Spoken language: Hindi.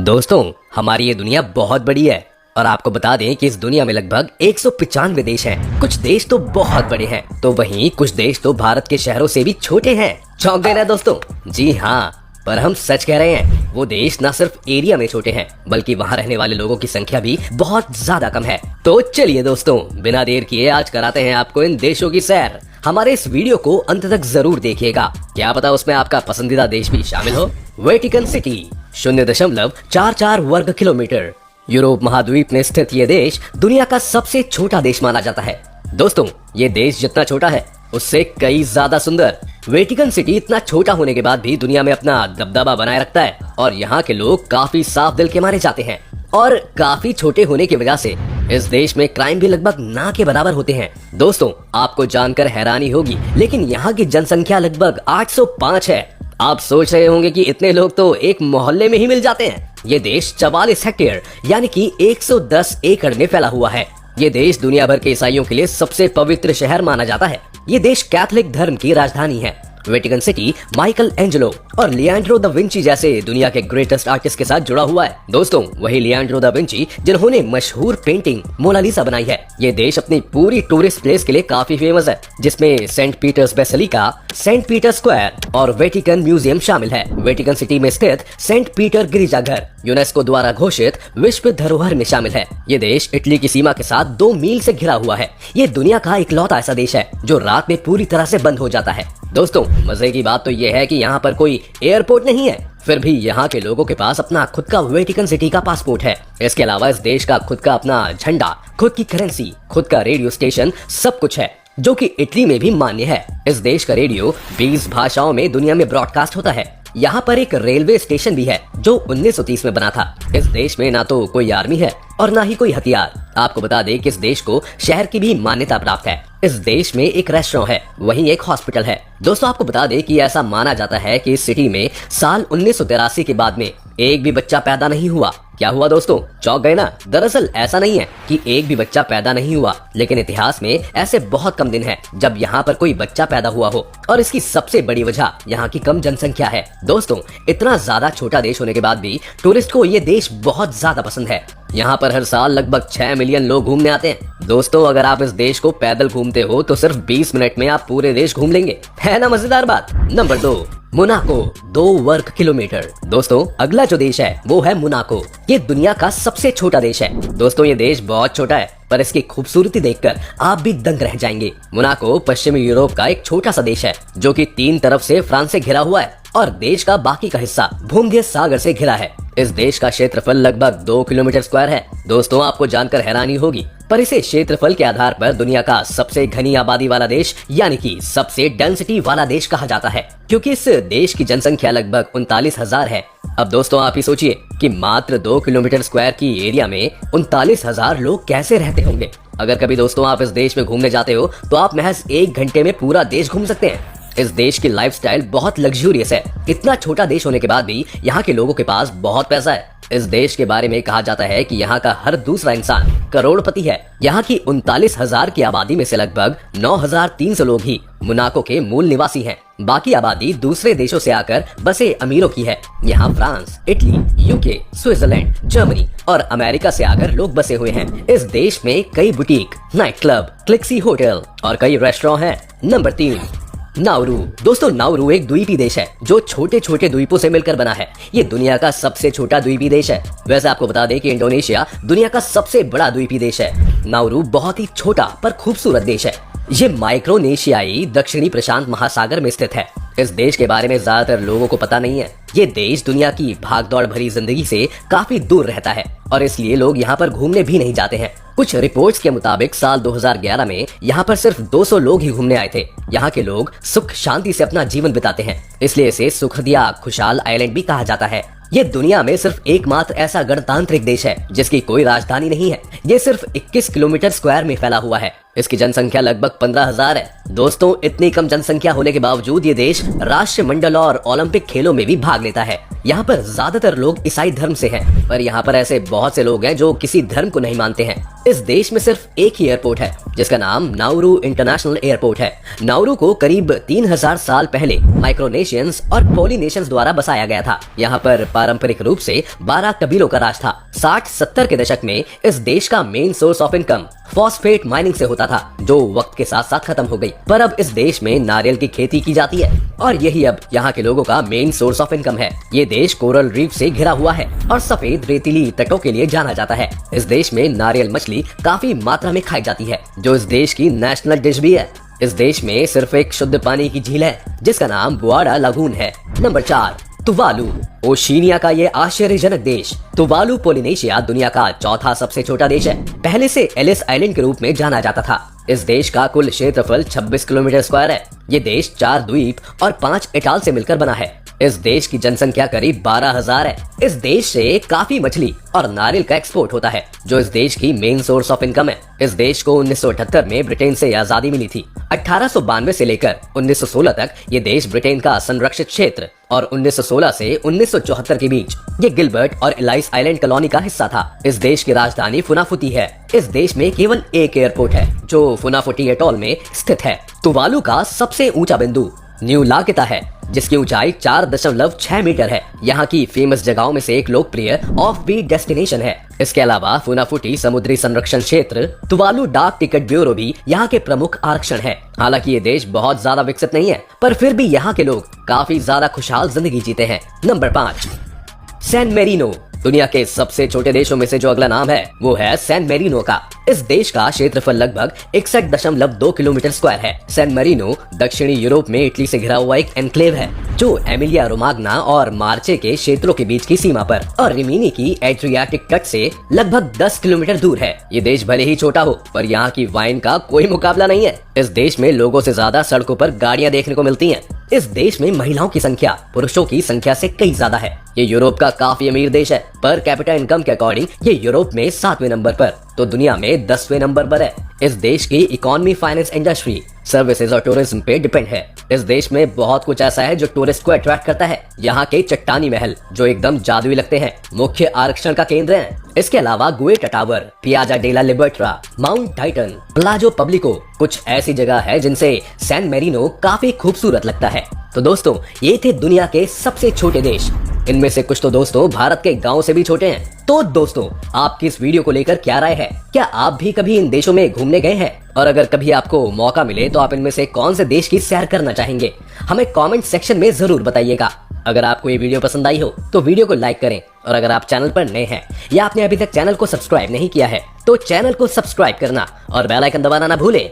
दोस्तों, हमारी ये दुनिया बहुत बड़ी है और आपको बता दें कि इस दुनिया में लगभग 195 देश हैं। कुछ देश तो बहुत बड़े हैं, तो वहीं कुछ देश तो भारत के शहरों से भी छोटे हैं। चौंक गए ना दोस्तों? जी हाँ, पर हम सच कह रहे हैं। वो देश न सिर्फ एरिया में छोटे हैं, बल्कि वहाँ रहने वाले लोगों की संख्या भी बहुत ज्यादा कम है। तो चलिए दोस्तों, बिना देर किए आज कराते हैं आपको इन देशों की सैर। हमारे इस वीडियो को अंत तक जरूर देखिएगा, क्या पता उसमें आपका पसंदीदा देश भी शामिल हो। वेटिकन सिटी 0.44 वर्ग किलोमीटर। यूरोप महाद्वीप में स्थित ये देश दुनिया का सबसे छोटा देश माना जाता है। दोस्तों, ये देश जितना छोटा है उससे कई ज्यादा सुंदर। वेटिकन सिटी इतना छोटा होने के बाद भी दुनिया में अपना दबदबा बनाए रखता है और यहाँ के लोग काफी साफ दिल के माने जाते हैं। और काफी छोटे होने की वजह से इस देश में क्राइम भी लगभग ना के बराबर होते हैं। दोस्तों, आपको जानकर हैरानी होगी, लेकिन यहाँ की जनसंख्या लगभग 805 है। आप सोच रहे होंगे कि इतने लोग तो एक मोहल्ले में ही मिल जाते हैं। ये देश 44 हेक्टेयर यानी कि 110 एकड़ में फैला हुआ है। ये देश दुनिया भर के ईसाइयों के लिए सबसे पवित्र शहर माना जाता है। ये देश कैथोलिक धर्म की राजधानी है। वेटिकन सिटी माइकल एंजेलो और लियांड्रो दा विंची जैसे दुनिया के ग्रेटेस्ट आर्टिस्ट के साथ जुड़ा हुआ है। दोस्तों, वही लियांड्रो दा विंची जिन्होंने मशहूर पेंटिंग मोनालिसा बनाई है। ये देश अपनी पूरी टूरिस्ट प्लेस के लिए काफी फेमस है, जिसमें saint Peter's Basilica, saint Peter Square और वेटिकन म्यूजियम शामिल है। वेटिकन सिटी में स्थित सेंट पीटर गिरजाघर यूनेस्को द्वारा घोषित विश्व धरोहर में शामिल है। ये देश इटली की सीमा के साथ 2 मील से घिरा हुआ है। ये दुनिया का इकलौता ऐसा देश है जो रात में पूरी तरह से बंद हो जाता है। दोस्तों, मजे की बात तो ये है कि यहाँ पर कोई एयरपोर्ट नहीं है, फिर भी यहाँ के लोगों के पास अपना खुद का वेटिकन सिटी का पासपोर्ट है। इसके अलावा इस देश का खुद का अपना झंडा, खुद की करेंसी, खुद का रेडियो स्टेशन, सब कुछ है, जो कि इटली में भी मान्य है। इस देश का रेडियो 20 भाषाओं में दुनिया में ब्रॉडकास्ट होता है। यहाँ पर एक रेलवे स्टेशन भी है जो 1930 में बना था। इस देश में ना तो कोई आर्मी है और ना ही कोई हथियार। आपको बता दें कि इस देश को शहर की भी मान्यता प्राप्त है। इस देश में एक रेस्टोरेंट है, वहीं एक हॉस्पिटल है। दोस्तों, आपको बता दें कि ऐसा माना जाता है कि इस सिटी में साल 1983 के बाद में एक भी बच्चा पैदा नहीं हुआ। क्या हुआ दोस्तों? चौंक गए ना? दरअसल ऐसा नहीं है कि एक भी बच्चा पैदा नहीं हुआ, लेकिन इतिहास में ऐसे बहुत कम दिन हैं जब यहाँ पर कोई बच्चा पैदा हुआ हो, और इसकी सबसे बड़ी वजह यहाँ की कम जनसंख्या है। दोस्तों, इतना ज्यादा छोटा देश होने के बाद भी टूरिस्ट को ये देश बहुत ज्यादा पसंद है। यहाँ पर हर साल लगभग 6 मिलियन लोग घूमने आते हैं। दोस्तों, अगर आप इस देश को पैदल घूमते हो तो सिर्फ 20 मिनट में आप पूरे देश घूम लेंगे। है ना मजेदार बात? नंबर 2, मोनाको 2 वर्ग किलोमीटर। दोस्तों, अगला जो देश है वो है मोनाको। ये दुनिया का सबसे छोटा देश है। दोस्तों, ये देश बहुत छोटा है, पर इसकी खूबसूरती देखकर आप भी दंग रह जाएंगे। मोनाको पश्चिमी यूरोप का एक छोटा सा देश है जो कि 3 तरफ से फ्रांस से घिरा हुआ है और देश का बाकी का हिस्सा भूमध्य सागर से घिरा है। इस देश का क्षेत्रफल लगभग 2 किलोमीटर स्क्वायर है। दोस्तों, आपको जानकर हैरानी होगी, पर इसे क्षेत्रफल के आधार पर दुनिया का सबसे घनी आबादी वाला देश यानी कि सबसे डेंसिटी वाला देश कहा जाता है, क्योंकि इस देश की जनसंख्या लगभग 39,000 है। अब दोस्तों, आप ही सोचिए कि मात्र 2 किलोमीटर स्क्वायर की एरिया में 39,000 लोग कैसे रहते होंगे। अगर कभी दोस्तों आप इस देश में घूमने जाते हो तो आप महज 1 घंटे में पूरा देश घूम सकते हैं। इस देश की लाइफस्टाइल बहुत लग्जूरियस है। इतना छोटा देश होने के बाद भी यहाँ के लोगों के पास बहुत पैसा है। इस देश के बारे में कहा जाता है कि यहाँ का हर दूसरा इंसान करोड़पति है। यहाँ की 39,000 की आबादी में से लगभग 9,300 लोग ही मोनाको के मूल निवासी हैं। बाकी आबादी दूसरे देशों से आकर बसे अमीरों की है। यहाँ France, Italy, UK, Switzerland, Germany और अमेरिका से आकर लोग बसे हुए हैं। इस देश में कई बुटीक, नाइट क्लब, क्लिक्सी होटल और कई रेस्टोरेंट हैं। Number 3, Nauru. दोस्तों, नाउरू एक द्वीपी देश है जो छोटे छोटे द्वीपों से मिलकर बना है। ये दुनिया का सबसे छोटा द्वीपी देश है। वैसे आपको बता दें कि इंडोनेशिया दुनिया का सबसे बड़ा द्वीपी देश है। नाउरू बहुत ही छोटा पर खूबसूरत देश है। ये माइक्रोनेशियाई दक्षिणी प्रशांत महासागर में स्थित है। इस देश के बारे में ज्यादातर लोगों को पता नहीं है। ये देश दुनिया की भागदौड़ भरी जिंदगी से काफी दूर रहता है और इसलिए लोग यहाँ पर घूमने भी नहीं जाते हैं। कुछ रिपोर्ट्स के मुताबिक साल 2011 में यहाँ पर सिर्फ 200 लोग ही घूमने आए थे। यहाँ के लोग सुख शांति से अपना जीवन बिताते हैं, इसलिए इसे सुखद या खुशहाल आइलैंड भी कहा जाता है। ये दुनिया में सिर्फ एकमात्र ऐसा गणतांत्रिक देश है जिसकी कोई राजधानी नहीं है। ये सिर्फ 21 किलोमीटर स्क्वायर में फैला हुआ है। इसकी जनसंख्या लगभग 15,000 है। दोस्तों, इतनी कम जनसंख्या होने के बावजूद ये देश राष्ट्रमंडल और ओलंपिक खेलों में भी भाग लेता है। यहाँ पर ज्यादातर लोग ईसाई धर्म से हैं, पर यहाँ पर ऐसे बहुत से लोग हैं जो किसी धर्म को नहीं मानते हैं। इस देश में सिर्फ एक ही एयरपोर्ट है जिसका नाम नाउरू इंटरनेशनल एयरपोर्ट है। नाउरू को करीब 3000 साल पहले माइक्रोनेशियंस और पोलिनेशियंस द्वारा बसाया गया था। यहाँ पर पारंपरिक रूप से 12 कबीलों का राज था। 60-70 के दशक में इस देश का main source of income phosphate mining से होता था, जो वक्त के साथ साथ खत्म हो गई। पर अब इस देश में नारियल की खेती की जाती है और यही अब यहाँ के लोगों का मेन सोर्स ऑफ इनकम है। ये देश कोरल रीफ से घिरा हुआ है और सफेद रेतीली तटों के लिए जाना जाता है। इस देश में नारियल मछली काफी मात्रा में खाई जाती है, जो इस देश की नेशनल डिश भी है। इस देश में सिर्फ एक शुद्ध पानी की झील है जिसका नाम बुआडा लागून है। Number 4, Tuvalu. ओशिनिया का ये आश्चर्यजनक देश तुवालू पोलिनेशिया दुनिया का चौथा सबसे छोटा देश है। पहले से एलिस आइलैंड के रूप में जाना जाता था। इस देश का कुल क्षेत्रफल 26 किलोमीटर स्क्वायर है। ये देश 4 द्वीप और 5 एटॉल से मिलकर बना है। इस देश की जनसंख्या करीब 12,000 है। इस देश से काफी मछली और नारियल का एक्सपोर्ट होता है, जो इस देश की मेन सोर्स ऑफ इनकम है। इस देश को 1978 में ब्रिटेन से आजादी मिली थी। 1892 से लेकर 1916 तक ये देश ब्रिटेन का संरक्षित क्षेत्र और 1916 से 1974 के बीच ये गिलबर्ट और एलाइस आइलैंड कॉलोनी का हिस्सा था। इस देश की राजधानी फुनाफुती है। इस देश में केवल एक एयरपोर्ट है जो फुनाफुटी एटॉल में स्थित है। तुवालू का सबसे ऊंचा बिंदु न्यू लाकिता है, जिसकी ऊंचाई 4.6 मीटर है। यहाँ की फेमस जगहों में से एक लोकप्रिय ऑफ बीट डेस्टिनेशन है। इसके अलावा फुनाफुटी समुद्री संरक्षण क्षेत्र, तुवालू डाक टिकट ब्यूरो भी यहाँ के प्रमुख आरक्षण है। हालांकि ये देश बहुत ज्यादा विकसित नहीं है, पर फिर भी यहाँ के लोग काफी ज्यादा खुशहाल जिंदगी जीते हैं। Number 5, San Marino. दुनिया के सबसे छोटे देशों में से जो अगला नाम है वो है सैन मेरिनो का। इस देश का क्षेत्रफल लगभग 61.2 किलोमीटर स्क्वायर है। सैन मेरिनो दक्षिणी यूरोप में इटली से घिरा हुआ एक एनक्लेव है, जो एमिलिया रोमाग्ना और मार्चे के क्षेत्रों के बीच की सीमा पर और रिमिनी की एड्रियाटिक तट से लगभग 10 किलोमीटर दूर है। ये देश भले ही छोटा हो, पर यहाँ की वाइन का कोई मुकाबला नहीं है। इस देश में लोगों से ज्यादा सड़कों पर गाड़ियाँ देखने को मिलती हैं। इस देश में महिलाओं की संख्या पुरुषों की संख्या से कई ज्यादा है। ये यूरोप का काफी अमीर देश है। पर कैपिटा इनकम के अकॉर्डिंग ये यूरोप में 7वें नंबर पर तो दुनिया में 10वें नंबर पर है। इस देश की इकोनॉमी, फाइनेंस, इंडस्ट्री, सर्विसेज और टूरिज्म पे डिपेंड है। इस देश में बहुत कुछ ऐसा है जो टूरिस्ट को अट्रैक्ट करता है। यहाँ के चट्टानी महल जो एकदम जादुई लगते हैं, मुख्य आकर्षण का केंद्र हैं। इसके अलावा Guaita Tower, Piazza della Liberta, Mount Titan, Palazzo Pubblico कुछ ऐसी जगह है जिनसे सैन मेरिनो काफी खूबसूरत लगता है। तो दोस्तों, ये थे दुनिया के सबसे छोटे देश। इनमें से कुछ तो दोस्तों भारत के गांव से भी छोटे हैं। तो दोस्तों, आपकी इस वीडियो को लेकर क्या राय है? क्या आप भी कभी इन देशों में घूमने गए हैं? और अगर कभी आपको मौका मिले तो आप इनमें से कौन से देश की सैर करना चाहेंगे? हमें कमेंट सेक्शन में जरूर बताइएगा। अगर आपको ये वीडियो पसंद आई हो तो वीडियो को लाइक करें, और अगर आप चैनल पर नए हैं या आपने अभी तक चैनल को सब्सक्राइब नहीं किया है तो चैनल को सब्सक्राइब करना और बेल आइकन दबाना ना भूलें।